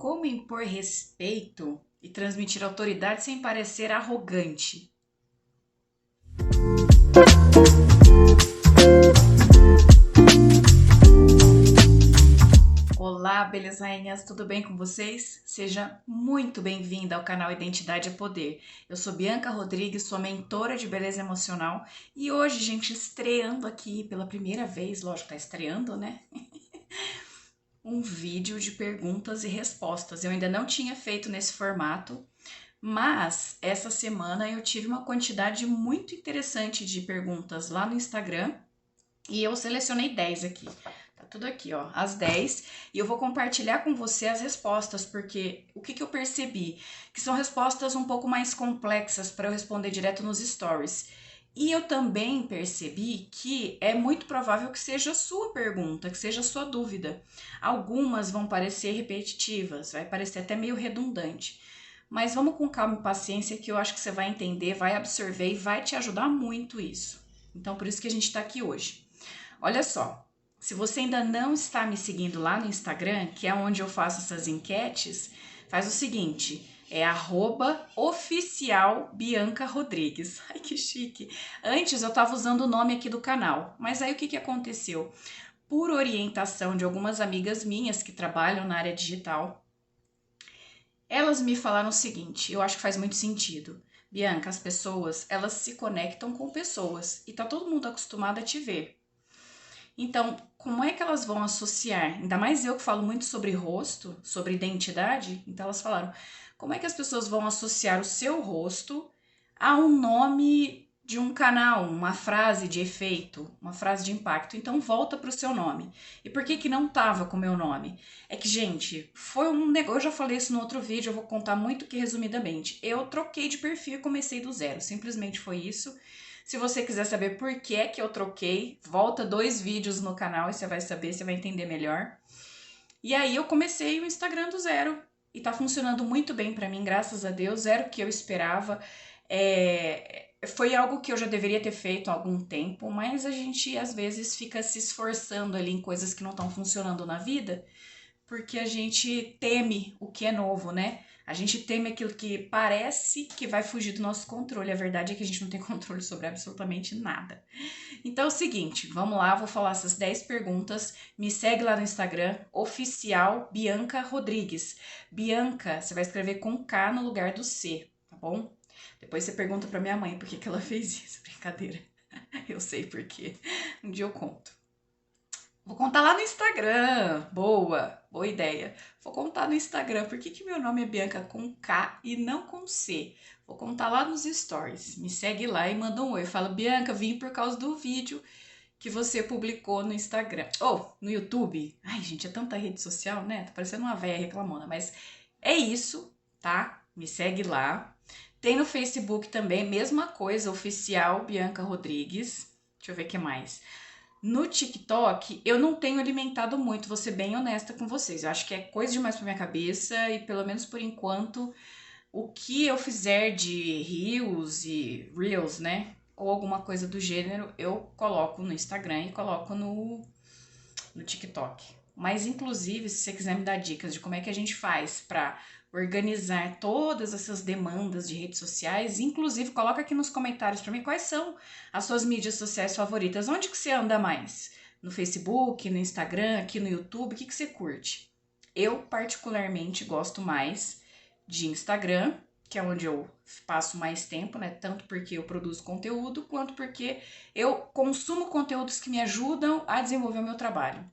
Como impor respeito e transmitir autoridade sem parecer arrogante? Olá, belezainhas, tudo bem com vocês? Seja muito bem-vinda ao canal Identidade é Poder. Eu sou Bianca Rodrigues, sou mentora de beleza emocional e hoje, gente, estreando aqui pela primeira vez, lógico, tá estreando, né? Um vídeo de perguntas e respostas. Eu ainda não tinha feito nesse formato, mas essa semana eu tive uma quantidade muito interessante de perguntas lá no Instagram e eu selecionei 10 aqui. Tá tudo aqui, ó, as 10, e eu vou compartilhar com você as respostas, porque o que eu percebi? Que são respostas um pouco mais complexas para eu responder direto nos stories. E eu também percebi que é muito provável que seja a sua pergunta, que seja a sua dúvida. Algumas vão parecer repetitivas, vai parecer até meio redundante. Mas vamos com calma e paciência que eu acho que você vai entender, vai absorver e vai te ajudar muito isso. Então, por isso que a gente está aqui hoje. Olha só, se você ainda não está me seguindo lá no Instagram, que é onde eu faço essas enquetes, faz o seguinte, é @oficialbiancarodrigues. Ai, que chique. Antes eu estava usando o nome aqui do canal, mas aí o que aconteceu? Por orientação de algumas amigas minhas que trabalham na área digital, elas me falaram o seguinte, eu acho que faz muito sentido. Bianca, as pessoas, elas se conectam com pessoas e tá todo mundo acostumado a te ver. Então, como é que elas vão associar? Ainda mais eu que falo muito sobre rosto, sobre identidade. Então, elas falaram: como é que as pessoas vão associar o seu rosto a um nome de um canal, uma frase de efeito, uma frase de impacto? Então, volta para o seu nome. E por que não tava com o meu nome? É que, gente, foi um negócio. Eu já falei isso no outro vídeo, eu vou contar muito que resumidamente. Eu troquei de perfil e comecei do zero. Simplesmente foi isso. Se você quiser saber por que eu troquei, volta 2 vídeos no canal e você vai saber, você vai entender melhor. E aí eu comecei o Instagram do zero e tá funcionando muito bem pra mim, graças a Deus, era o que eu esperava. Foi algo que eu já deveria ter feito há algum tempo, mas a gente às vezes fica se esforçando ali em coisas que não estão funcionando na vida, porque a gente teme o que é novo, né? A gente teme aquilo que parece que vai fugir do nosso controle. A verdade é que a gente não tem controle sobre absolutamente nada. Então é o seguinte, vamos lá, vou falar essas 10 perguntas. Me segue lá no Instagram, oficial Bianca Rodrigues. Bianca, você vai escrever com K no lugar do C, tá bom? Depois você pergunta pra minha mãe por que ela fez isso. Brincadeira. Eu sei por quê. Um dia eu conto. Vou contar lá no Instagram. Boa ideia. Vou contar no Instagram por que meu nome é Bianca com K e não com C. Vou contar lá nos stories. Me segue lá e manda um oi. Fala, Bianca, vim por causa do vídeo que você publicou no Instagram. Ou no YouTube. Ai, gente, é tanta rede social, né? Tá parecendo uma véia reclamona, mas é isso, tá? Me segue lá. Tem no Facebook também, mesma coisa, oficial Bianca Rodrigues. Deixa eu ver o que mais. No TikTok, eu não tenho alimentado muito, vou ser bem honesta com vocês. Eu acho que é coisa demais pra minha cabeça e, pelo menos por enquanto, o que eu fizer de Reels, né? Ou alguma coisa do gênero, eu coloco no Instagram e coloco no TikTok. Mas, inclusive, se você quiser me dar dicas de como é que a gente faz para organizar todas essas demandas de redes sociais, inclusive coloca aqui nos comentários para mim quais são as suas mídias sociais favoritas. Onde que você anda mais? No Facebook, no Instagram, aqui no YouTube? O que você curte? Eu, particularmente, gosto mais de Instagram, que é onde eu passo mais tempo, né? Tanto porque eu produzo conteúdo, quanto porque eu consumo conteúdos que me ajudam a desenvolver o meu trabalho.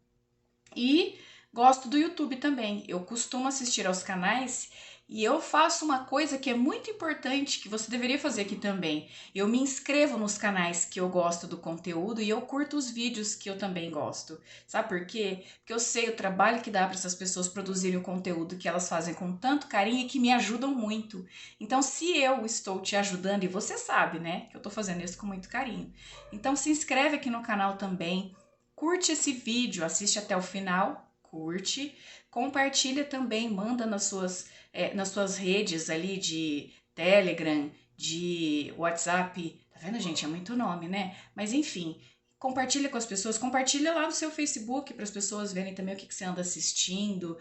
E gosto do YouTube também. Eu costumo assistir aos canais e eu faço uma coisa que é muito importante que você deveria fazer aqui também. Eu me inscrevo nos canais que eu gosto do conteúdo e eu curto os vídeos que eu também gosto. Sabe por quê? Porque eu sei o trabalho que dá para essas pessoas produzirem o conteúdo que elas fazem com tanto carinho e que me ajudam muito. Então, se eu estou te ajudando, e você sabe, né, que eu estou fazendo isso com muito carinho. Então, se inscreve aqui no canal também. Curte esse vídeo, assiste até o final, curte, compartilha também, manda nas suas redes ali de Telegram, de WhatsApp, tá vendo, gente? É muito nome, né? Mas enfim, compartilha com as pessoas, compartilha lá no seu Facebook para as pessoas verem também o que você anda assistindo,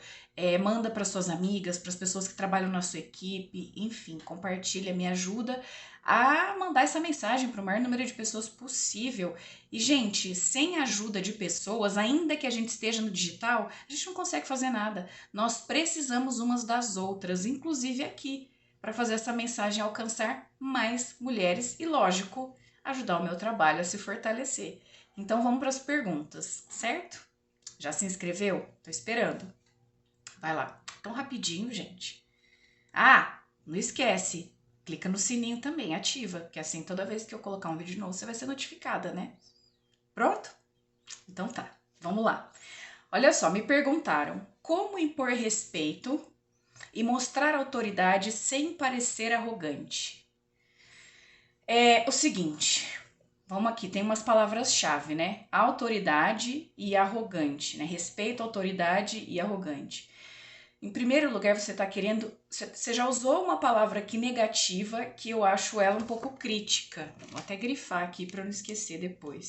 manda para suas amigas, para as pessoas que trabalham na sua equipe, enfim, compartilha, me ajuda a mandar essa mensagem para o maior número de pessoas possível. E, gente, sem a ajuda de pessoas, ainda que a gente esteja no digital, a gente não consegue fazer nada. Nós precisamos umas das outras, inclusive aqui, para fazer essa mensagem alcançar mais mulheres e, lógico, ajudar o meu trabalho a se fortalecer. Então vamos para as perguntas, certo? Já se inscreveu? Tô esperando. Vai lá. Tão rapidinho, gente. Ah, não esquece. Clica no sininho também, ativa, que assim toda vez que eu colocar um vídeo novo você vai ser notificada, né? Pronto? Então tá, vamos lá. Olha só, me perguntaram como impor respeito e mostrar autoridade sem parecer arrogante. É o seguinte, vamos aqui, tem umas palavras-chave, né? Autoridade e arrogante, né? Respeito, autoridade e arrogante. Em primeiro lugar, você está querendo... Você já usou uma palavra aqui negativa que eu acho ela um pouco crítica. Vou até grifar aqui para não esquecer depois.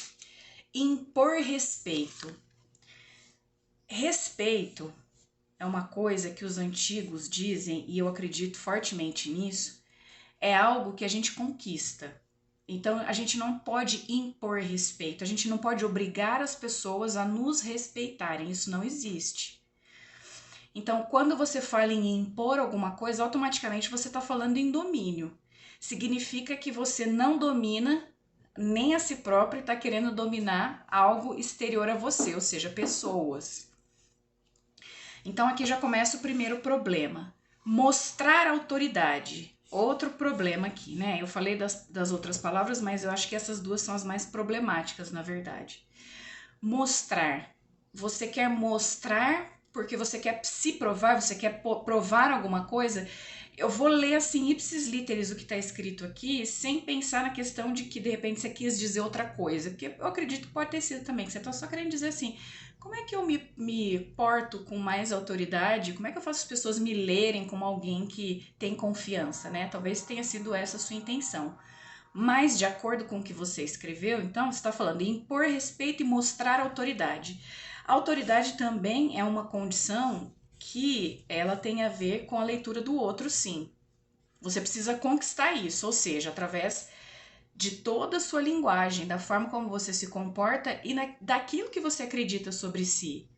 Impor respeito. Respeito é uma coisa que os antigos dizem, e eu acredito fortemente nisso, é algo que a gente conquista. Então, a gente não pode impor respeito, a gente não pode obrigar as pessoas a nos respeitarem, isso não existe. Então, quando você fala em impor alguma coisa, automaticamente você está falando em domínio. Significa que você não domina nem a si próprio e está querendo dominar algo exterior a você, ou seja, pessoas. Então, aqui já começa o primeiro problema. Mostrar autoridade. Outro problema aqui, né? Eu falei das outras palavras, mas eu acho que essas duas são as mais problemáticas, na verdade. Mostrar. Você quer mostrar porque você quer se provar, você quer provar alguma coisa. Eu vou ler assim, ipsis literis, o que está escrito aqui, sem pensar na questão de que de repente você quis dizer outra coisa, porque eu acredito que pode ter sido também, que você está só querendo dizer assim, como é que eu me porto com mais autoridade, como é que eu faço as pessoas me lerem como alguém que tem confiança, né? Talvez tenha sido essa a sua intenção. Mas, de acordo com o que você escreveu, então, você está falando em impor respeito e mostrar autoridade. A autoridade também é uma condição que ela tem a ver com a leitura do outro, sim. Você precisa conquistar isso, ou seja, através de toda a sua linguagem, da forma como você se comporta e daquilo que você acredita sobre si.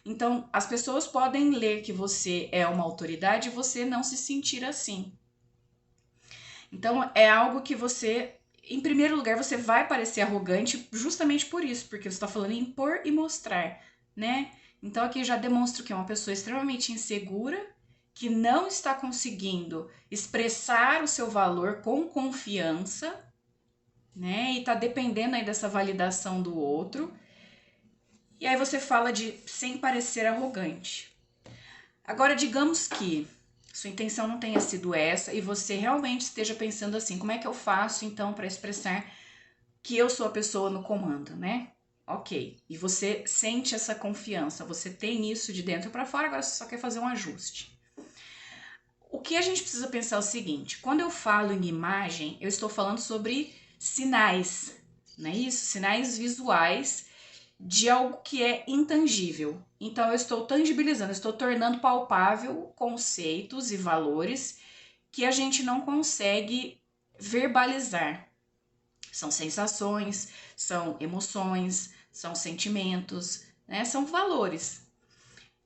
Então, as pessoas podem ler que você é uma autoridade e você não se sentir assim. Então, é algo que você, em primeiro lugar, você vai parecer arrogante justamente por isso, porque você está falando em impor e mostrar, né? Então, aqui já demonstra que é uma pessoa extremamente insegura, que não está conseguindo expressar o seu valor com confiança, né? E está dependendo aí dessa validação do outro. E aí você fala de sem parecer arrogante. Agora, digamos que sua intenção não tenha sido essa e você realmente esteja pensando assim, como é que eu faço então para expressar que eu sou a pessoa no comando, né? Ok, e você sente essa confiança, você tem isso de dentro para fora, agora você só quer fazer um ajuste. O que a gente precisa pensar é o seguinte, quando eu falo em imagem, eu estou falando sobre sinais, não é isso? Sinais visuais de algo que é intangível. Então, eu estou tangibilizando, estou tornando palpável conceitos e valores que a gente não consegue verbalizar. São sensações, são emoções, são sentimentos, né? São valores.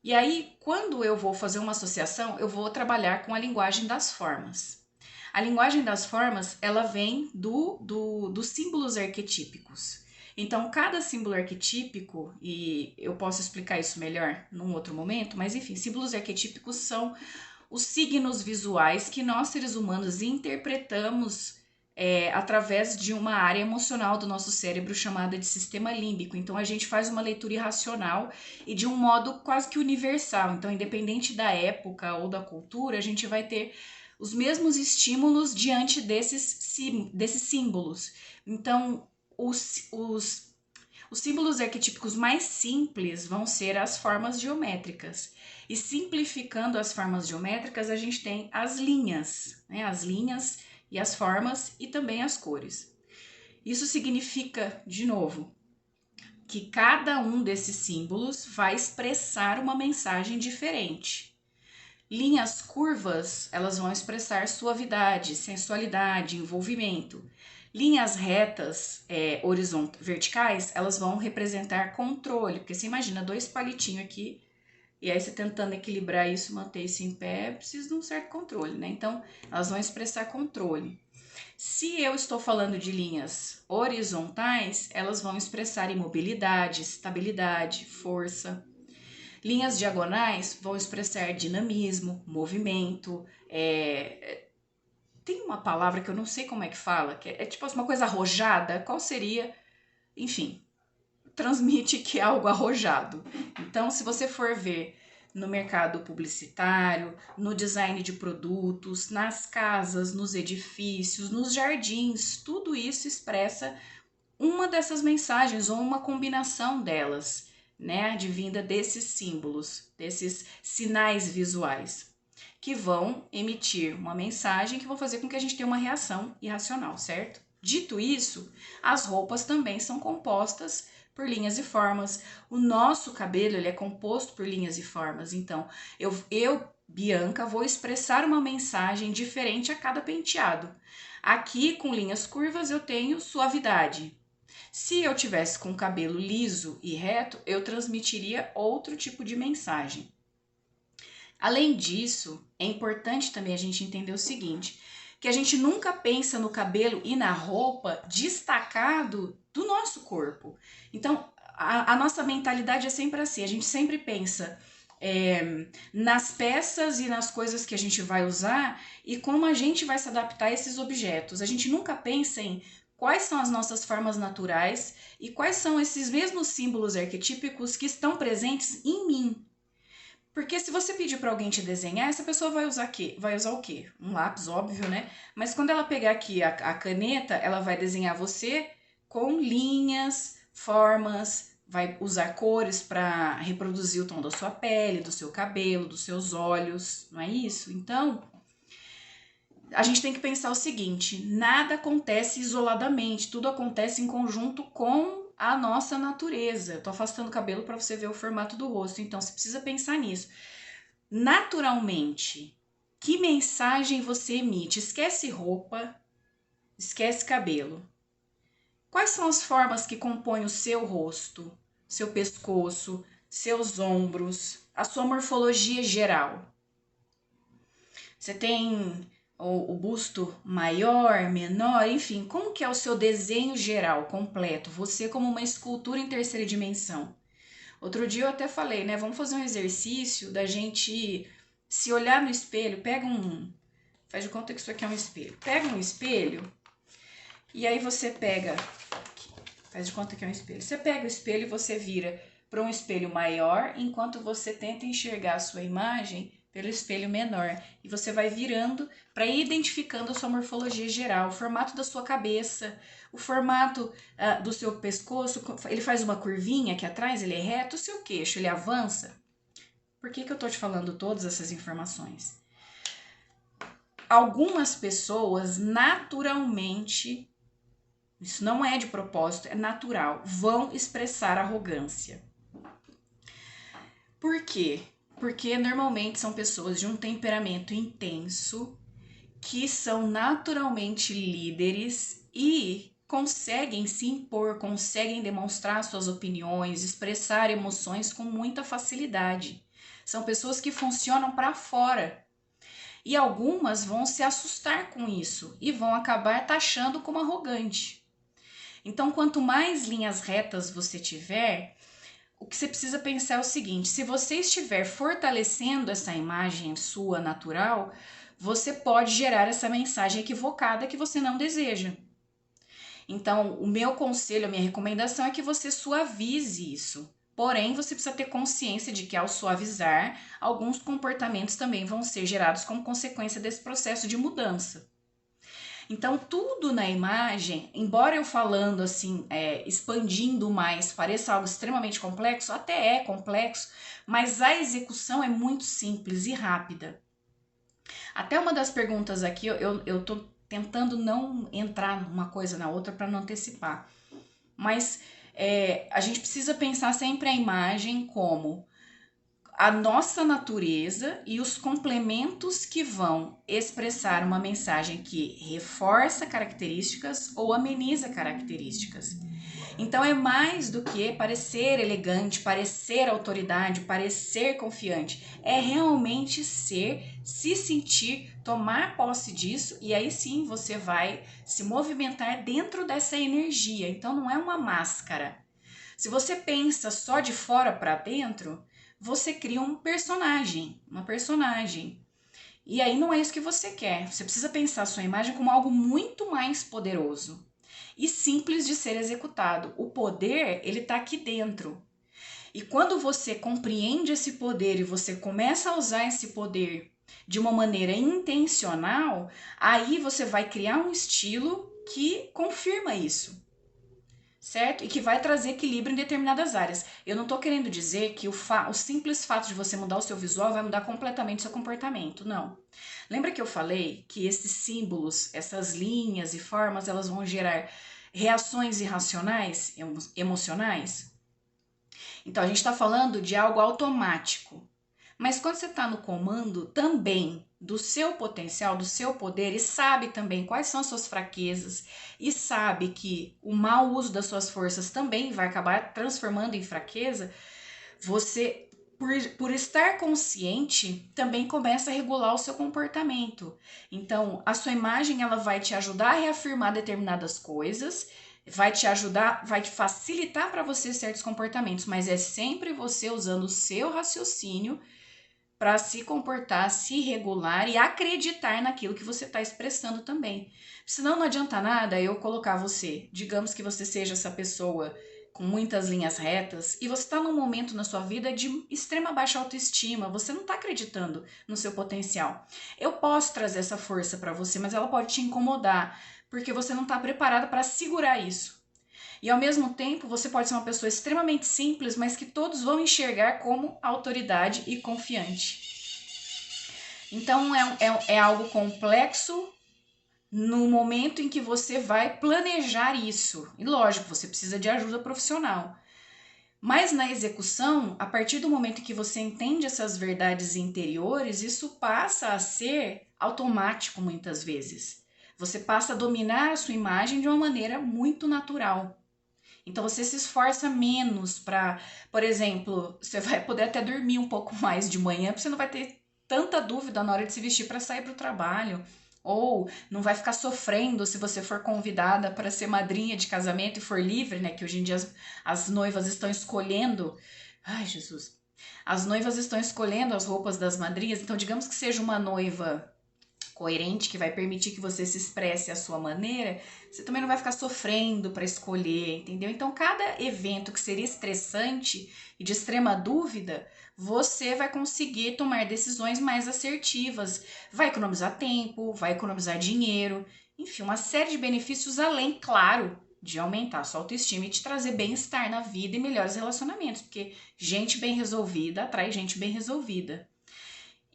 E aí, quando eu vou fazer uma associação, eu vou trabalhar com a linguagem das formas. A linguagem das formas, ela vem dos símbolos arquetípicos. Então, cada símbolo arquetípico, e eu posso explicar isso melhor num outro momento, mas enfim, símbolos arquetípicos são os signos visuais que nós, seres humanos, interpretamos através de uma área emocional do nosso cérebro chamada de sistema límbico. Então, a gente faz uma leitura irracional e de um modo quase que universal. Então, independente da época ou da cultura, a gente vai ter os mesmos estímulos diante desses símbolos. Então, os símbolos arquetípicos mais simples vão ser as formas geométricas. E simplificando as formas geométricas, a gente tem as linhas, né? As linhas e as formas e também as cores. Isso significa, de novo, que cada um desses símbolos vai expressar uma mensagem diferente. Linhas curvas, elas vão expressar suavidade, sensualidade, envolvimento. Linhas retas, verticais, elas vão representar controle, porque você imagina 2 palitinhos aqui, e aí você tentando equilibrar isso, manter isso em pé, precisa de um certo controle, né? Então, elas vão expressar controle. Se eu estou falando de linhas horizontais, elas vão expressar imobilidade, estabilidade, força. Linhas diagonais vão expressar dinamismo, movimento. Tem uma palavra que eu não sei como é que fala, que é tipo uma coisa arrojada. Qual seria? Enfim, transmite que é algo arrojado. Então, se você for ver no mercado publicitário, no design de produtos, nas casas, nos edifícios, nos jardins, tudo isso expressa uma dessas mensagens ou uma combinação delas, né, advinda desses símbolos, desses sinais visuais, que vão emitir uma mensagem que vão fazer com que a gente tenha uma reação irracional, certo? Dito isso, as roupas também são compostas por linhas e formas. O nosso cabelo, ele é composto por linhas e formas. Então, eu Bianca, vou expressar uma mensagem diferente a cada penteado. Aqui, com linhas curvas, eu tenho suavidade. Se eu tivesse com o cabelo liso e reto, eu transmitiria outro tipo de mensagem. Além disso, é importante também a gente entender o seguinte, que a gente nunca pensa no cabelo e na roupa destacado do nosso corpo. Então, a nossa mentalidade é sempre assim, a gente sempre pensa nas peças e nas coisas que a gente vai usar e como a gente vai se adaptar a esses objetos. A gente nunca pensa em quais são as nossas formas naturais e quais são esses mesmos símbolos arquetípicos que estão presentes em mim. Porque se você pedir para alguém te desenhar, essa pessoa vai usar quê? Vai usar o quê? Um lápis, óbvio, né? Mas quando ela pegar aqui a caneta, ela vai desenhar você com linhas, formas, vai usar cores para reproduzir o tom da sua pele, do seu cabelo, dos seus olhos, não é isso? Então, a gente tem que pensar o seguinte, nada acontece isoladamente, tudo acontece em conjunto com a nossa natureza. Eu tô afastando o cabelo para você ver o formato do rosto, então você precisa pensar nisso. Naturalmente, que mensagem você emite? Esquece roupa, esquece cabelo. Quais são as formas que compõem o seu rosto, seu pescoço, seus ombros, a sua morfologia geral? Você tem o busto maior, menor, enfim, como que é o seu desenho geral, completo? Você como uma escultura em terceira dimensão. Outro dia eu até falei, né? Vamos fazer um exercício da gente se olhar no espelho, faz de conta que isso aqui é um espelho. Pega um espelho e aí você pega, faz de conta que é um espelho. Você pega o espelho e você vira para um espelho maior, enquanto você tenta enxergar a sua imagem pelo espelho menor. E você vai virando para ir identificando a sua morfologia geral, o formato da sua cabeça, o formato do seu pescoço. Ele faz uma curvinha aqui atrás, ele é reto, o seu queixo, ele avança. Por que eu tô te falando todas essas informações? Algumas pessoas naturalmente, isso não é de propósito, é natural, vão expressar arrogância. Por quê? Porque normalmente são pessoas de um temperamento intenso, que são naturalmente líderes e conseguem se impor, conseguem demonstrar suas opiniões, expressar emoções com muita facilidade. São pessoas que funcionam para fora. E algumas vão se assustar com isso e vão acabar taxando como arrogante. Então, quanto mais linhas retas você tiver, o que você precisa pensar é o seguinte, se você estiver fortalecendo essa imagem sua natural, você pode gerar essa mensagem equivocada que você não deseja. Então, o meu conselho, a minha recomendação é que você suavize isso. Porém, você precisa ter consciência de que ao suavizar, alguns comportamentos também vão ser gerados como consequência desse processo de mudança. Então, tudo na imagem, embora eu falando assim, expandindo mais, pareça algo extremamente complexo, até é complexo, mas a execução é muito simples e rápida. Até uma das perguntas aqui, eu tô tentando não entrar numa coisa na outra para não antecipar, mas A gente precisa pensar sempre a imagem como a nossa natureza e os complementos que vão expressar uma mensagem que reforça características ou ameniza características. Então é mais do que parecer elegante, parecer autoridade, parecer confiante. É realmente ser, se sentir, tomar posse disso e aí sim você vai se movimentar dentro dessa energia. Então não é uma máscara. Se você pensa só de fora para dentro, você cria um personagem, uma personagem. E aí não é isso que você quer. Você precisa pensar a sua imagem como algo muito mais poderoso e simples de ser executado. O poder, ele está aqui dentro. E quando você compreende esse poder e você começa a usar esse poder de uma maneira intencional, aí você vai criar um estilo que confirma isso, certo? E que vai trazer equilíbrio em determinadas áreas. Eu não estou querendo dizer que o simples fato de você mudar o seu visual vai mudar completamente o seu comportamento, não. Lembra que eu falei que esses símbolos, essas linhas e formas, elas vão gerar reações irracionais, emocionais? Então a gente está falando de algo automático. Mas quando você está no comando também do seu potencial, do seu poder, e sabe também quais são as suas fraquezas, e sabe que o mau uso das suas forças também vai acabar transformando em fraqueza, você, por estar consciente, também começa a regular o seu comportamento. Então, a sua imagem ela vai te ajudar a reafirmar determinadas coisas, vai te ajudar, vai te facilitar para você certos comportamentos, mas é sempre você usando o seu raciocínio para se comportar, se regular e acreditar naquilo que você está expressando também. Senão não adianta nada eu colocar você, digamos que você seja essa pessoa com muitas linhas retas e você está num momento na sua vida de extrema baixa autoestima, você não está acreditando no seu potencial. Eu posso trazer essa força para você, mas ela pode te incomodar, porque você não está preparada para segurar isso. E ao mesmo tempo, você pode ser uma pessoa extremamente simples, mas que todos vão enxergar como autoridade e confiante. Então é algo complexo no momento em que você vai planejar isso. E lógico, você precisa de ajuda profissional. Mas na execução, a partir do momento que você entende essas verdades interiores, isso passa a ser automático muitas vezes. Você passa a dominar a sua imagem de uma maneira muito natural. Então você se esforça menos para, por exemplo, você vai poder até dormir um pouco mais de manhã, porque você não vai ter tanta dúvida na hora de se vestir para sair para o trabalho. Ou não vai ficar sofrendo se você for convidada para ser madrinha de casamento e for livre, né? Que hoje em dia as noivas estão escolhendo. Ai, Jesus. As noivas estão escolhendo as roupas das madrinhas. Então, digamos que seja uma noiva coerente, que vai permitir que você se expresse à sua maneira, você também não vai ficar sofrendo para escolher, entendeu? Então, cada evento que seria estressante e de extrema dúvida, você vai conseguir tomar decisões mais assertivas, vai economizar tempo, vai economizar dinheiro, enfim, uma série de benefícios além, claro, de aumentar a sua autoestima e te trazer bem-estar na vida e melhores relacionamentos, porque gente bem resolvida atrai gente bem resolvida.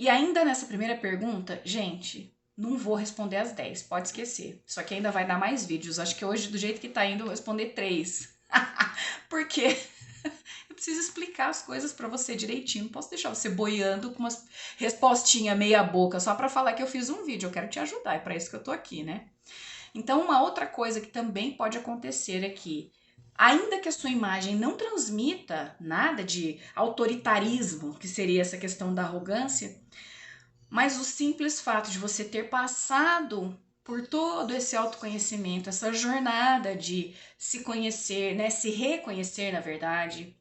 E ainda nessa primeira pergunta, gente, não vou responder as 10, pode esquecer. Só que ainda vai dar mais vídeos. Acho que hoje, do jeito que tá indo, eu vou responder 3. Porque eu preciso explicar as coisas pra você direitinho. Não posso deixar você boiando com umas respostinhas meia boca só pra falar que eu fiz um vídeo. Eu quero te ajudar, é pra isso que eu tô aqui, né? Então, uma outra coisa que também pode acontecer é que, ainda que a sua imagem não transmita nada de autoritarismo, que seria essa questão da arrogância, mas o simples fato de você ter passado por todo esse autoconhecimento, essa jornada de se conhecer, né, se reconhecer na verdade,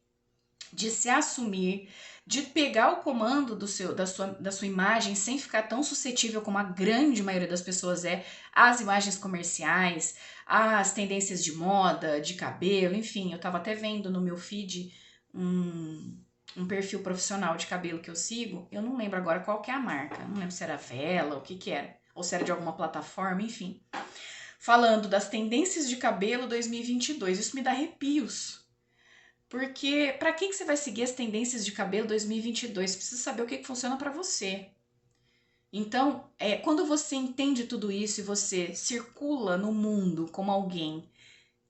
de se assumir, de pegar o comando da sua imagem sem ficar tão suscetível como a grande maioria das pessoas é às imagens comerciais, às tendências de moda, de cabelo, enfim, eu tava até vendo no meu feed um perfil profissional de cabelo que eu sigo, eu não lembro agora qual que é a marca, não lembro se era Vela, o que que era, ou se era de alguma plataforma, enfim, falando das tendências de cabelo 2022, isso me dá arrepios, porque para que você vai seguir as tendências de cabelo 2022? Você precisa saber o que funciona para você. Então, quando você entende tudo isso e você circula no mundo como alguém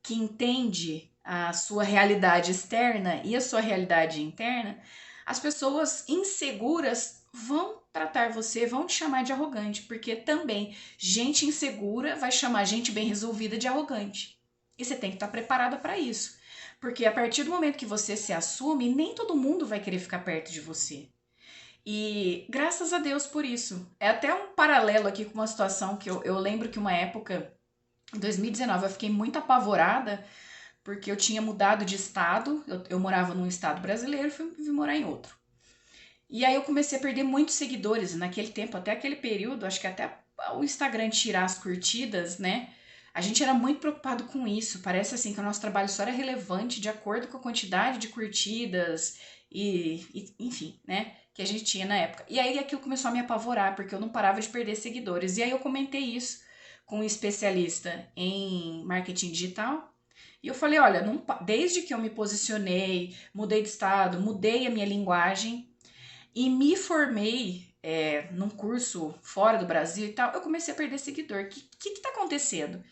que entende a sua realidade externa e a sua realidade interna, as pessoas inseguras vão tratar você, vão te chamar de arrogante, porque também gente insegura vai chamar gente bem resolvida de arrogante. E você tem que estar preparada para isso. Porque a partir do momento que você se assume, nem todo mundo vai querer ficar perto de você. E graças a Deus por isso. É até um paralelo aqui com uma situação que eu lembro que uma época, em 2019, eu fiquei muito apavorada porque eu tinha mudado de estado, eu morava num estado brasileiro e fui morar em outro. E aí eu comecei a perder muitos seguidores naquele tempo, até aquele período, acho que até o Instagram tirar as curtidas, né? A gente era muito preocupado com isso. Parece assim que o nosso trabalho só era relevante de acordo com a quantidade de curtidas enfim, né? Que a gente tinha na época. E aí aquilo começou a me apavorar, porque eu não parava de perder seguidores. E aí eu comentei isso com um especialista em marketing digital. E eu falei, olha, desde que eu me posicionei, mudei de estado, mudei a minha linguagem e me formei num curso fora do Brasil e tal, eu comecei a perder seguidor. O que tá acontecendo?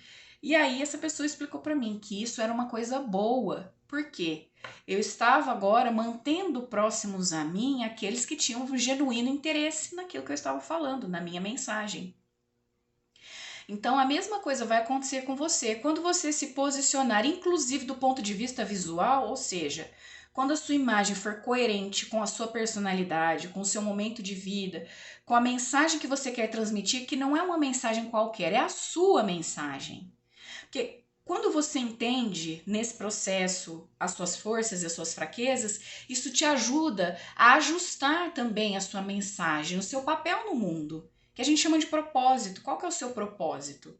E aí essa pessoa explicou para mim que isso era uma coisa boa. Por quê? Eu estava agora mantendo próximos a mim aqueles que tinham um genuíno interesse naquilo que eu estava falando, na minha mensagem. Então a mesma coisa vai acontecer com você. Quando você se posicionar, inclusive do ponto de vista visual, ou seja, quando a sua imagem for coerente com a sua personalidade, com o seu momento de vida, com a mensagem que você quer transmitir, que não é uma mensagem qualquer, é a sua mensagem. Porque quando você entende nesse processo as suas forças e as suas fraquezas, isso te ajuda a ajustar também a sua mensagem, o seu papel no mundo, que a gente chama de propósito. Qual que é o seu propósito?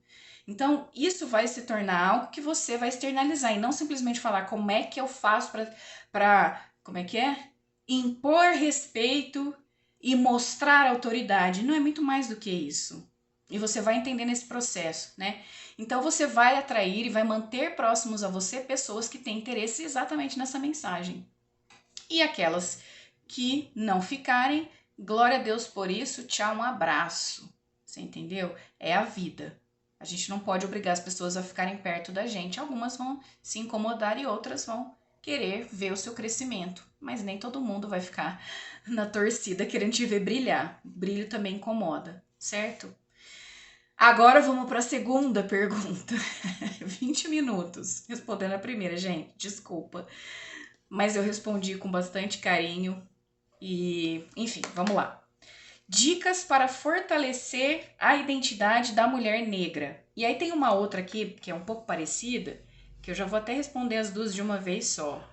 Então, isso vai se tornar algo que você vai externalizar e não simplesmente falar como é que eu faço para como é que é? Impor respeito e mostrar autoridade. Não é muito mais do que isso. E você vai entender nesse processo, né? Então você vai atrair e vai manter próximos a você pessoas que têm interesse exatamente nessa mensagem. E aquelas que não ficarem, glória a Deus por isso, tchau, um abraço. Você entendeu? É a vida. A gente não pode obrigar as pessoas a ficarem perto da gente. Algumas vão se incomodar e outras vão querer ver o seu crescimento. Mas nem todo mundo vai ficar na torcida querendo te ver brilhar. Brilho também incomoda, certo? Agora vamos para a segunda pergunta. 20 minutos respondendo a primeira, gente. Desculpa. Mas eu respondi com bastante carinho. E, enfim, vamos lá. Dicas para fortalecer a identidade da mulher negra. E aí tem uma outra aqui, que é um pouco parecida, que eu já vou até responder as duas de uma vez só.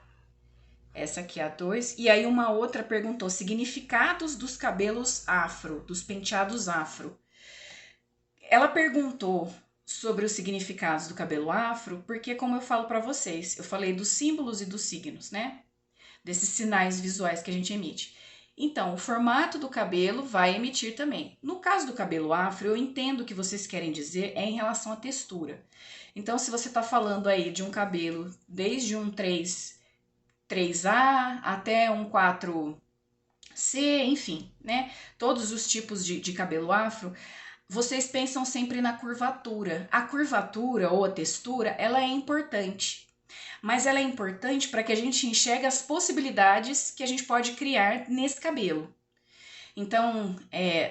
Essa aqui é a 2. E aí uma outra perguntou significados dos cabelos afro, dos penteados afro. Ela perguntou sobre os significados do cabelo afro, porque como eu falo para vocês, eu falei dos símbolos e dos signos, né? Desses sinais visuais que a gente emite. Então, o formato do cabelo vai emitir também. No caso do cabelo afro, eu entendo o que vocês querem dizer é em relação à textura. Então, se você está falando aí de um cabelo desde um 3A até um 4C, enfim, né? Todos os tipos de cabelo afro, vocês pensam sempre na curvatura. A curvatura ou a textura, ela é importante. Mas ela é importante para que a gente enxergue as possibilidades que a gente pode criar nesse cabelo. Então,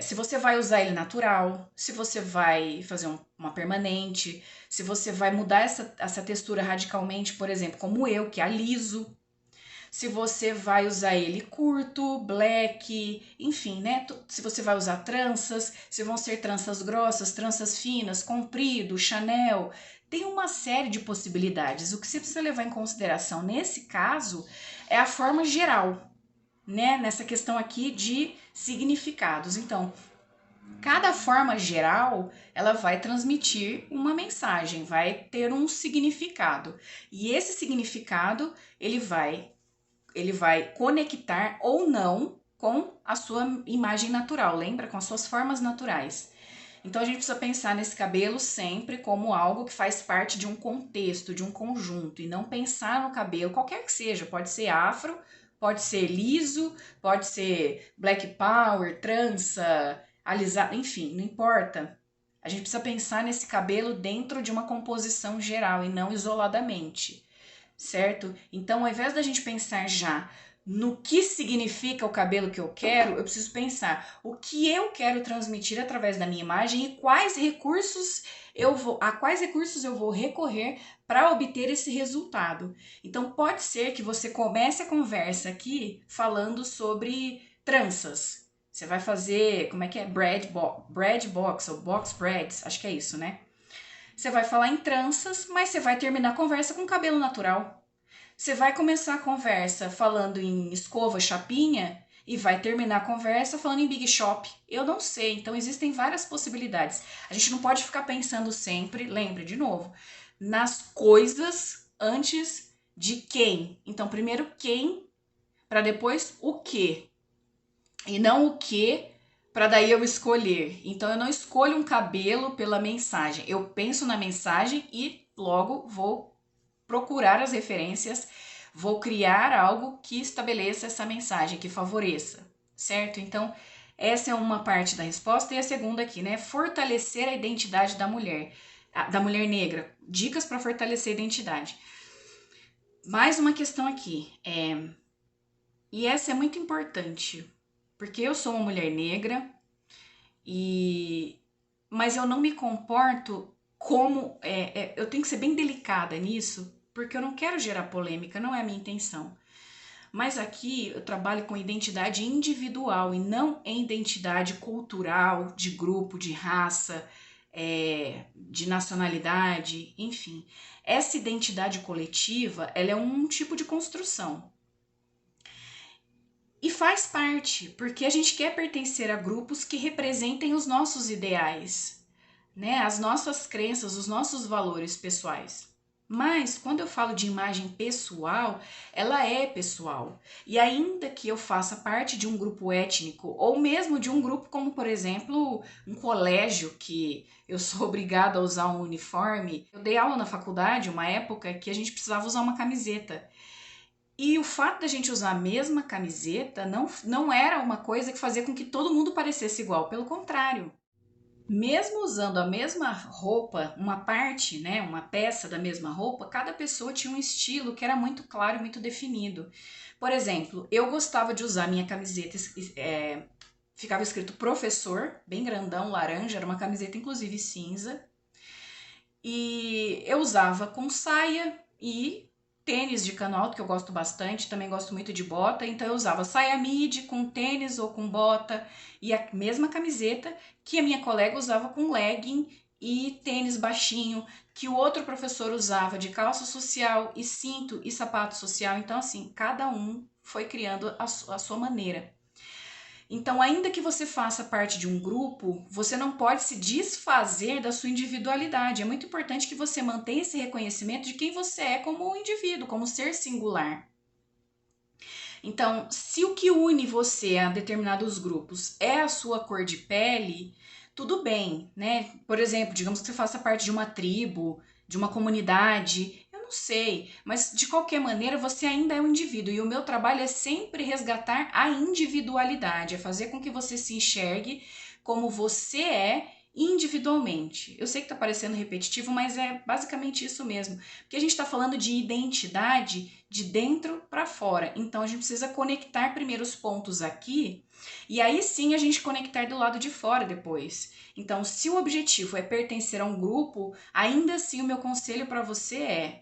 se você vai usar ele natural, se você vai fazer uma permanente, se você vai mudar essa textura radicalmente, por exemplo, como eu, que aliso, se você vai usar ele curto, black, enfim, né? Se você vai usar tranças, se vão ser tranças grossas, tranças finas, comprido, Chanel, tem uma série de possibilidades. O que você precisa levar em consideração nesse caso é a forma geral, né? Nessa questão aqui de significados. Então, cada forma geral, ela vai transmitir uma mensagem, vai ter um significado. E esse significado, ele vai conectar ou não com a sua imagem natural, lembra? Com as suas formas naturais. Então a gente precisa pensar nesse cabelo sempre como algo que faz parte de um contexto, de um conjunto, e não pensar no cabelo, qualquer que seja, pode ser afro, pode ser liso, pode ser black power, trança, alisado, enfim, não importa. A gente precisa pensar nesse cabelo dentro de uma composição geral e não isoladamente. certo? Então, ao invés da gente pensar já no que significa o cabelo que eu quero, eu preciso pensar o que eu quero transmitir através da minha imagem e a quais recursos eu vou recorrer para obter esse resultado. Então, pode ser que você comece a conversa aqui falando sobre tranças. Você vai fazer, como é que é? Brad box ou box braids, acho que é isso, né? Você vai falar em tranças, mas você vai terminar a conversa com cabelo natural. Você vai começar a conversa falando em escova, chapinha, e vai terminar a conversa falando em Big Shop. Eu não sei, então existem várias possibilidades. A gente não pode ficar pensando sempre, lembre de novo, nas coisas antes de quem. Então, primeiro quem, para depois o que. E não o que para daí eu escolher. Então eu não escolho um cabelo pela mensagem. Eu penso na mensagem e logo vou procurar as referências, vou criar algo que estabeleça essa mensagem, que favoreça, certo? Então, essa é uma parte da resposta. E a segunda aqui, né? Fortalecer a identidade da mulher negra. Dicas para fortalecer a identidade. Mais uma questão aqui, e essa é muito importante, porque eu sou uma mulher negra, mas eu não me comporto como. Eu tenho que ser bem delicada nisso, porque eu não quero gerar polêmica, não é a minha intenção. Mas aqui eu trabalho com identidade individual e não em identidade cultural, de grupo, de raça, de nacionalidade, enfim. Essa identidade coletiva, ela é um tipo de construção. E faz parte, porque a gente quer pertencer a grupos que representem os nossos ideais, né? As nossas crenças, os nossos valores pessoais. Mas quando eu falo de imagem pessoal, ela é pessoal. E ainda que eu faça parte de um grupo étnico, ou mesmo de um grupo como, por exemplo, um colégio que eu sou obrigada a usar um uniforme. Eu dei aula na faculdade, uma época que a gente precisava usar uma camiseta. E o fato da gente usar a mesma camiseta não era uma coisa que fazia com que todo mundo parecesse igual, pelo contrário. Mesmo usando a mesma roupa, uma parte, né, uma peça da mesma roupa, cada pessoa tinha um estilo que era muito claro e muito definido. Por exemplo, eu gostava de usar minha camiseta, ficava escrito professor, bem grandão, laranja, era uma camiseta inclusive cinza, e eu usava com saia e tênis de cano alto, que eu gosto bastante, também gosto muito de bota, então eu usava saia midi com tênis ou com bota e a mesma camiseta que a minha colega usava com legging e tênis baixinho, que o outro professor usava de calça social e cinto e sapato social. Então, assim, cada um foi criando a sua maneira. Então, ainda que você faça parte de um grupo, você não pode se desfazer da sua individualidade. É muito importante que você mantenha esse reconhecimento de quem você é como indivíduo, como ser singular. Então, se o que une você a determinados grupos é a sua cor de pele, tudo bem, né? Por exemplo, digamos que você faça parte de uma tribo, de uma comunidade, eu não sei, mas de qualquer maneira você ainda é um indivíduo e o meu trabalho é sempre resgatar a individualidade, é fazer com que você se enxergue como você é individualmente. Eu sei que tá parecendo repetitivo, mas é basicamente isso mesmo, porque a gente está falando de identidade de dentro para fora. Então a gente precisa conectar primeiro os pontos aqui e aí sim a gente conectar do lado de fora depois. Então, se o objetivo é pertencer a um grupo, ainda assim o meu conselho para você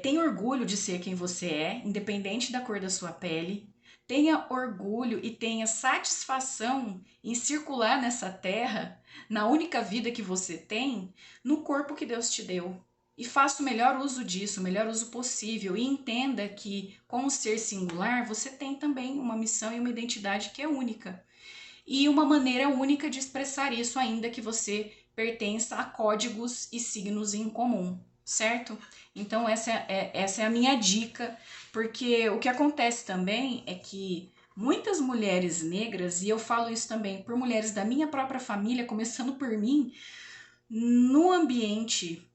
tenha orgulho de ser quem você é, independente da cor da sua pele. Tenha orgulho e tenha satisfação em circular nessa terra, na única vida que você tem, no corpo que Deus te deu. E faça o melhor uso disso, o melhor uso possível. E entenda que, como ser singular, você tem também uma missão e uma identidade que é única. E uma maneira única de expressar isso, ainda que você pertença a códigos e signos em comum, certo? Então, essa é a minha dica, porque o que acontece também é que muitas mulheres negras, e eu falo isso também por mulheres da minha própria família, começando por mim, no ambiente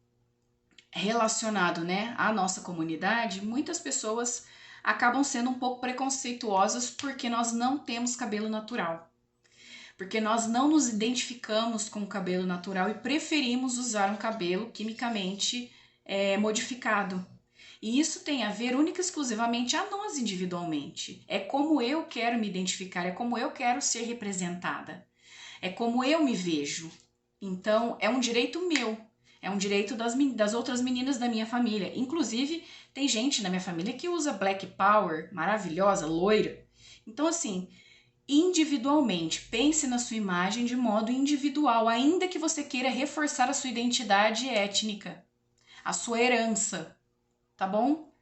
relacionado, né, à nossa comunidade, muitas pessoas acabam sendo um pouco preconceituosas porque nós não temos cabelo natural. Porque nós não nos identificamos com o cabelo natural e preferimos usar um cabelo quimicamente modificado. E isso tem a ver única e exclusivamente a nós individualmente. É como eu quero me identificar, é como eu quero ser representada, é como eu me vejo. Então, é um direito meu, é um direito das outras meninas da minha família. Inclusive, tem gente na minha família que usa Black Power, maravilhosa, loira. Então, assim, individualmente, pense na sua imagem de modo individual, ainda que você queira reforçar a sua identidade étnica, a sua herança, tá bom?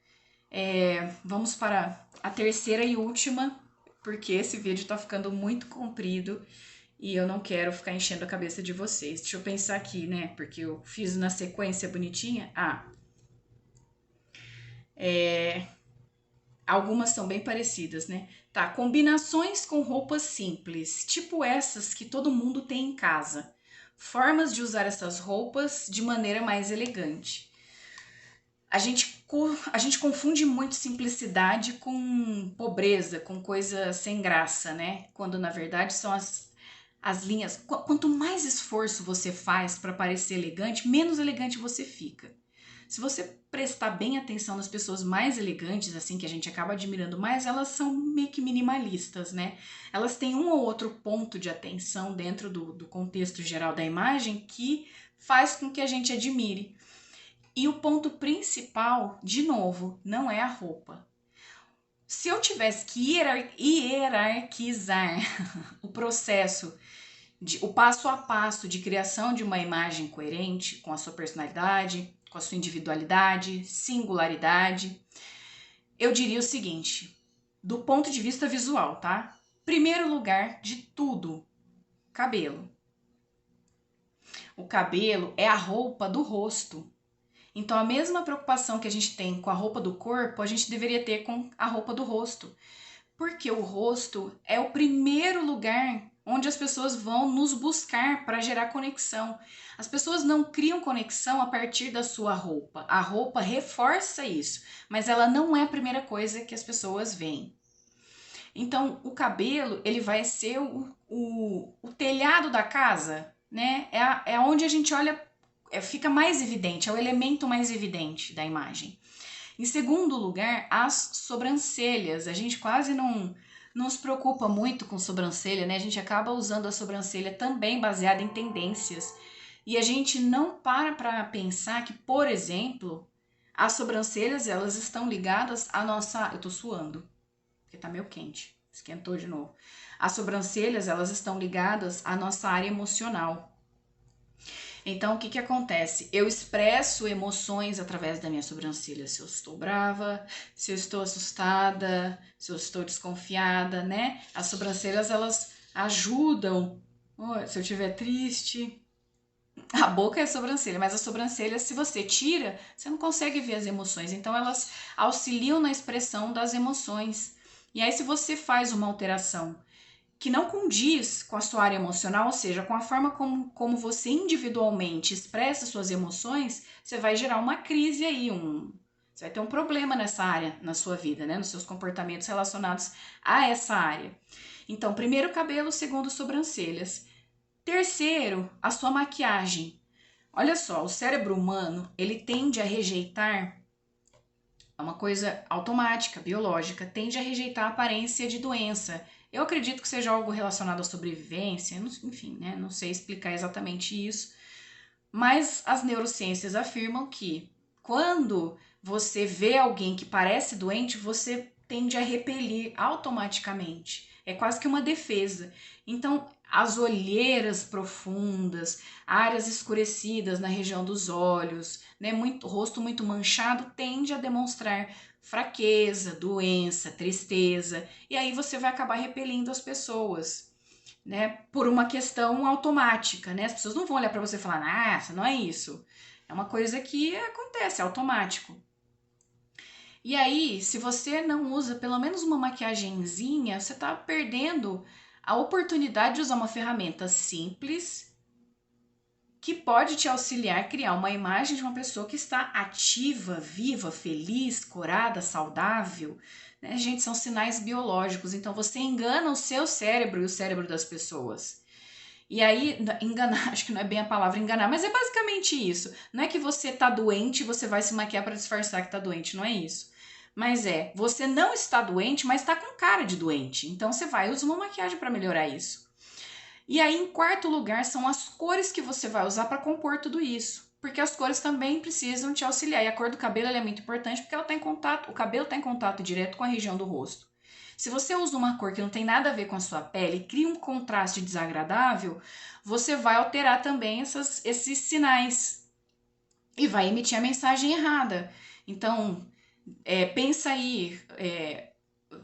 Vamos para a terceira e última, porque esse vídeo tá ficando muito comprido e eu não quero ficar enchendo a cabeça de vocês. Deixa eu pensar aqui, né? Porque eu fiz na sequência bonitinha. Algumas são bem parecidas, né? Tá, combinações com roupas simples, tipo essas que todo mundo tem em casa. Formas de usar essas roupas de maneira mais elegante. A gente confunde muito simplicidade com pobreza, com coisa sem graça, né? Quando na verdade são as linhas. Quanto mais esforço você faz para parecer elegante, menos elegante você fica. Se você prestar bem atenção nas pessoas mais elegantes, assim, que a gente acaba admirando mais, elas são meio que minimalistas, né? Elas têm um ou outro ponto de atenção dentro do contexto geral da imagem que faz com que a gente admire. E o ponto principal, de novo, não é a roupa. Se eu tivesse que hierarquizar o processo, o passo a passo de criação de uma imagem coerente com a sua personalidade, com a sua individualidade, singularidade, eu diria o seguinte, do ponto de vista visual, tá? Primeiro lugar de tudo, cabelo. O cabelo é a roupa do rosto. Então, a mesma preocupação que a gente tem com a roupa do corpo, a gente deveria ter com a roupa do rosto. Porque o rosto é o primeiro lugar onde as pessoas vão nos buscar para gerar conexão. As pessoas não criam conexão a partir da sua roupa. A roupa reforça isso, mas ela não é a primeira coisa que as pessoas veem. Então, o cabelo, ele vai ser o telhado da casa, né? É onde a gente olha, fica mais evidente, é o elemento mais evidente da imagem. Em segundo lugar, as sobrancelhas. A gente quase não se preocupa muito com sobrancelha, né? A gente acaba usando a sobrancelha também baseada em tendências. E a gente não para pensar que, por exemplo, as sobrancelhas, elas estão ligadas à nossa... Eu tô suando, porque tá meio quente. Esquentou de novo. As sobrancelhas, elas estão ligadas à nossa área emocional. Então, o que acontece? Eu expresso emoções através da minha sobrancelha. Se eu estou brava, se eu estou assustada, se eu estou desconfiada, né? As sobrancelhas, elas ajudam. Se eu estiver triste... A boca é a sobrancelha, mas a sobrancelha, se você tira, você não consegue ver as emoções. Então, elas auxiliam na expressão das emoções. E aí, se você faz uma alteração que não condiz com a sua área emocional, ou seja, com a forma como você individualmente expressa suas emoções, você vai gerar uma crise aí, você vai ter um problema nessa área na sua vida, né? Nos seus comportamentos relacionados a essa área. Então, primeiro cabelo, segundo sobrancelhas. Terceiro, a sua maquiagem. Olha só, o cérebro humano, ele tende a rejeitar, é uma coisa automática, biológica, tende a rejeitar a aparência de doença. Eu acredito que seja algo relacionado à sobrevivência, enfim, né? Não sei explicar exatamente isso, mas as neurociências afirmam que quando você vê alguém que parece doente, você tende a repelir automaticamente. É quase que uma defesa. Então, as olheiras profundas, áreas escurecidas na região dos olhos, né, rosto muito manchado, tende a demonstrar fraqueza, doença, tristeza, e aí você vai acabar repelindo as pessoas, né, por uma questão automática, né? As pessoas não vão olhar para você e falar, nossa, não é isso. É uma coisa que acontece, é automático. E aí, se você não usa pelo menos uma maquiagenzinha, você está perdendo a oportunidade de usar uma ferramenta simples que pode te auxiliar a criar uma imagem de uma pessoa que está ativa, viva, feliz, corada, saudável. Né? Gente, são sinais biológicos, então você engana o seu cérebro e o cérebro das pessoas. E aí, enganar, acho que não é bem a palavra enganar, mas é basicamente isso. Não é que você tá doente e você vai se maquiar para disfarçar que tá doente, não é isso. Mas você não está doente, mas tá com cara de doente. Então você vai usar uma maquiagem para melhorar isso. E aí, em quarto lugar, são as cores que você vai usar para compor tudo isso. Porque as cores também precisam te auxiliar. E a cor do cabelo é muito importante porque ela tá em contato, o cabelo está em contato direto com a região do rosto. Se você usa uma cor que não tem nada a ver com a sua pele, cria um contraste desagradável, você vai alterar também esses sinais e vai emitir a mensagem errada. Então, pensa aí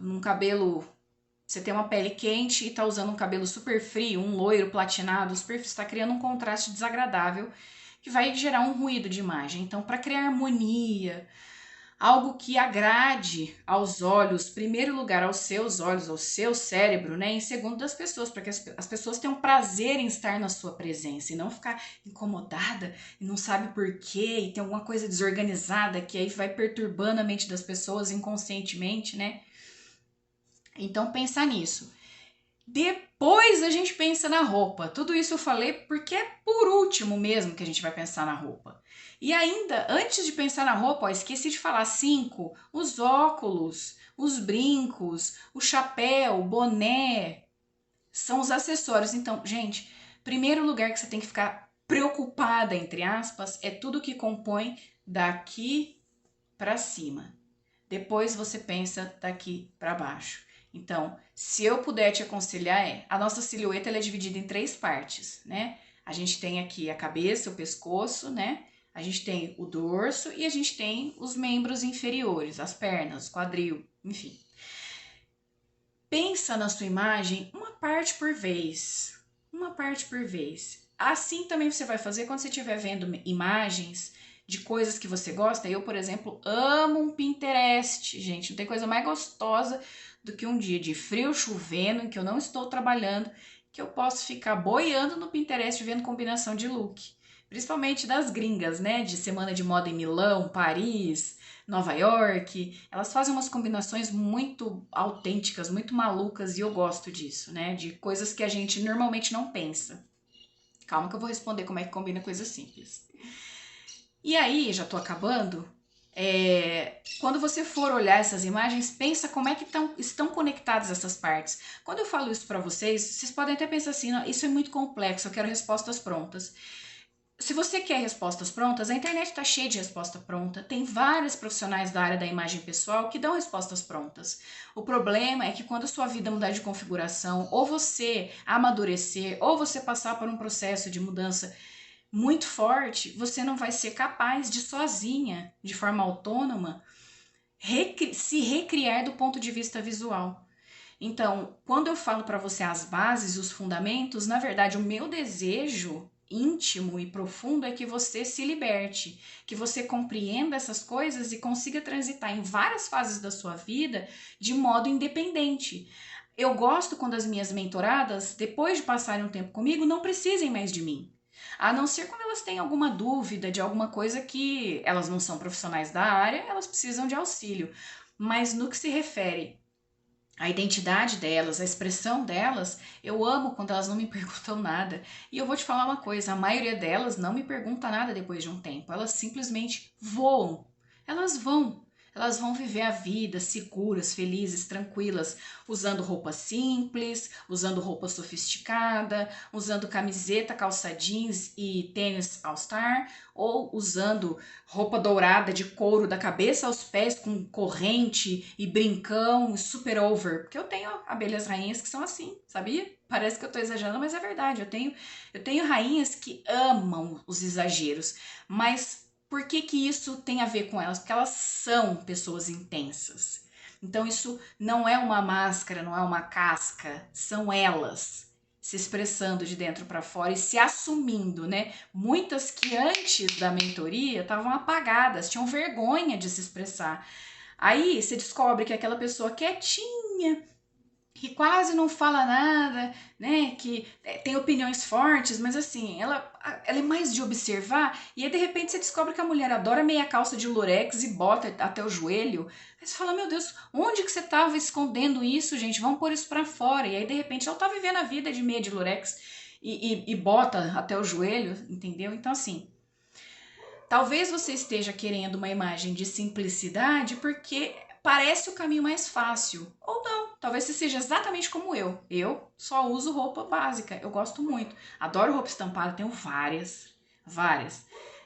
num cabelo. Você tem uma pele quente e tá usando um cabelo super frio, um loiro platinado, super, está criando um contraste desagradável que vai gerar um ruído de imagem. Então, para criar harmonia, algo que agrade aos olhos, em primeiro lugar aos seus olhos, ao seu cérebro, né? Em segundo das pessoas, para que as pessoas tenham prazer em estar na sua presença e não ficar incomodada e não sabe por quê e tem alguma coisa desorganizada que aí vai perturbando a mente das pessoas inconscientemente, né? Então pensa nisso. Depois a gente pensa na roupa. Tudo isso eu falei porque é por último mesmo que a gente vai pensar na roupa. E ainda, antes de pensar na roupa, ó, esqueci de falar 5, os óculos, os brincos, o chapéu, o boné, são os acessórios. Então, gente, primeiro lugar que você tem que ficar preocupada, entre aspas, é tudo que compõe daqui para cima. Depois você pensa daqui para baixo. Então, se eu puder te aconselhar, a nossa silhueta ela é dividida em 3 partes, né? A gente tem aqui a cabeça, o pescoço, né? A gente tem o dorso e a gente tem os membros inferiores, as pernas, quadril, enfim. Pensa na sua imagem uma parte por vez, uma parte por vez. Assim também você vai fazer quando você estiver vendo imagens de coisas que você gosta. Eu, por exemplo, amo um Pinterest, gente. Não tem coisa mais gostosa do que um dia de frio chovendo, em que eu não estou trabalhando, que eu posso ficar boiando no Pinterest vendo combinação de look. Principalmente das gringas, né? De semana de moda em Milão, Paris, Nova York. Elas fazem umas combinações muito autênticas, muito malucas, e eu gosto disso, né? De coisas que a gente normalmente não pensa. Calma que eu vou responder como é que combina coisas simples. E aí, já tô acabando, quando você for olhar essas imagens, pensa como é que estão conectadas essas partes. Quando eu falo isso para vocês, vocês podem até pensar assim, isso é muito complexo, eu quero respostas prontas. Se você quer respostas prontas, a internet está cheia de resposta pronta. Tem vários profissionais da área da imagem pessoal que dão respostas prontas. O problema é que quando a sua vida mudar de configuração, ou você amadurecer, ou você passar por um processo de mudança muito forte, você não vai ser capaz de sozinha, de forma autônoma, se recriar do ponto de vista visual. Então, quando eu falo para você as bases, os fundamentos, na verdade, o meu desejo íntimo e profundo é que você se liberte, que você compreenda essas coisas e consiga transitar em várias fases da sua vida de modo independente. Eu gosto quando as minhas mentoradas, depois de passarem um tempo comigo, não precisem mais de mim. A não ser quando elas têm alguma dúvida de alguma coisa que elas não são profissionais da área, elas precisam de auxílio. Mas no que se refere à identidade delas, à expressão delas, eu amo quando elas não me perguntam nada. E eu vou te falar uma coisa, a maioria delas não me pergunta nada depois de um tempo. Elas simplesmente voam. Elas vão. Elas vão viver a vida seguras, felizes, tranquilas, usando roupa simples, usando roupa sofisticada, usando camiseta, calça jeans e tênis All-Star, ou usando roupa dourada de couro da cabeça aos pés com corrente e brincão, super over. Porque eu tenho abelhas rainhas que são assim, sabia? Parece que eu tô exagerando, mas é verdade. Eu tenho rainhas que amam os exageros, mas por que que isso tem a ver com elas? Porque elas são pessoas intensas. Então isso não é uma máscara, não é uma casca, são elas se expressando de dentro para fora e se assumindo, né? Muitas que antes da mentoria estavam apagadas, tinham vergonha de se expressar. Aí você descobre que aquela pessoa quietinha, que quase não fala nada, né, que tem opiniões fortes, mas assim, ela é mais de observar, e aí de repente você descobre que a mulher adora meia calça de lurex e bota até o joelho, aí você fala, meu Deus, onde que você estava escondendo isso, gente, vamos pôr isso pra fora, e aí de repente ela tá vivendo a vida de meia de lurex, e bota até o joelho, entendeu? Então, assim, talvez você esteja querendo uma imagem de simplicidade porque parece o caminho mais fácil. Ou não, talvez você seja exatamente como eu. Eu só uso roupa básica, eu gosto muito. Adoro roupa estampada, tenho várias, várias.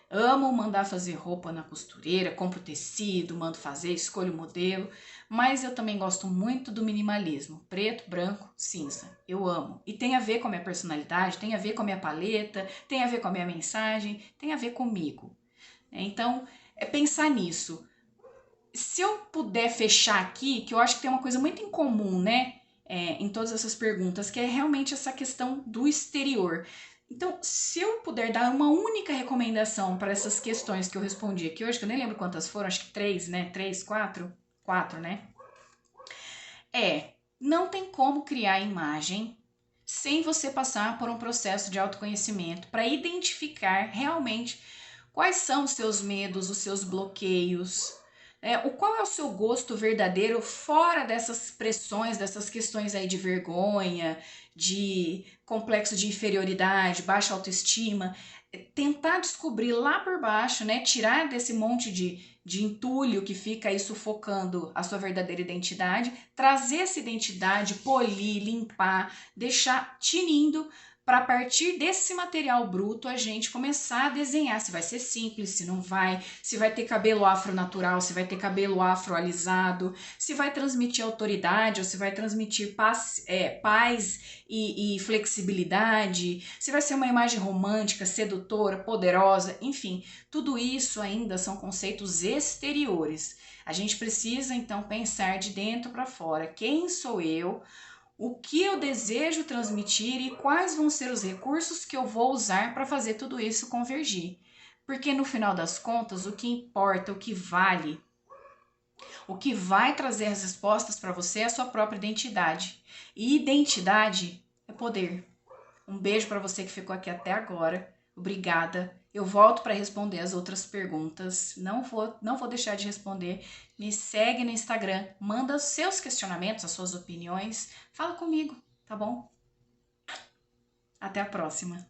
Amo mandar fazer roupa na costureira, compro tecido, mando fazer, escolho o modelo, mas eu também gosto muito do minimalismo, preto, branco, cinza. Eu amo. E tem a ver com a minha personalidade, tem a ver com a minha paleta, tem a ver com a minha mensagem, tem a ver comigo. Então, é pensar nisso. Se eu puder fechar aqui, que eu acho que tem uma coisa muito em comum, né? Em todas essas perguntas, que é realmente essa questão do exterior. Então, se eu puder dar uma única recomendação para essas questões que eu respondi aqui hoje, que eu nem lembro quantas foram, acho que 3, né? 3, 4? 4, né? Não tem como criar imagem sem você passar por um processo de autoconhecimento para identificar realmente quais são os seus medos, os seus bloqueios, qual é o seu gosto verdadeiro fora dessas pressões, dessas questões aí de vergonha, de complexo de inferioridade, baixa autoestima. Tentar descobrir lá por baixo, né? Tirar desse monte de entulho que fica aí sufocando a sua verdadeira identidade, trazer essa identidade, polir, limpar, deixar tinindo para a partir desse material bruto a gente começar a desenhar se vai ser simples, se não vai, se vai ter cabelo afro natural, se vai ter cabelo afro alisado, se vai transmitir autoridade ou se vai transmitir paz e flexibilidade, se vai ser uma imagem romântica, sedutora, poderosa, enfim, tudo isso ainda são conceitos exteriores. A gente precisa então pensar de dentro para fora. Quem sou eu? O que eu desejo transmitir e quais vão ser os recursos que eu vou usar para fazer tudo isso convergir. Porque no final das contas, o que importa, o que vale, o que vai trazer as respostas para você é a sua própria identidade. E identidade é poder. Um beijo para você que ficou aqui até agora. Obrigada. Eu volto para responder as outras perguntas. Não vou deixar de responder. Me segue no Instagram, manda os seus questionamentos, as suas opiniões. Fala comigo, tá bom? Até a próxima.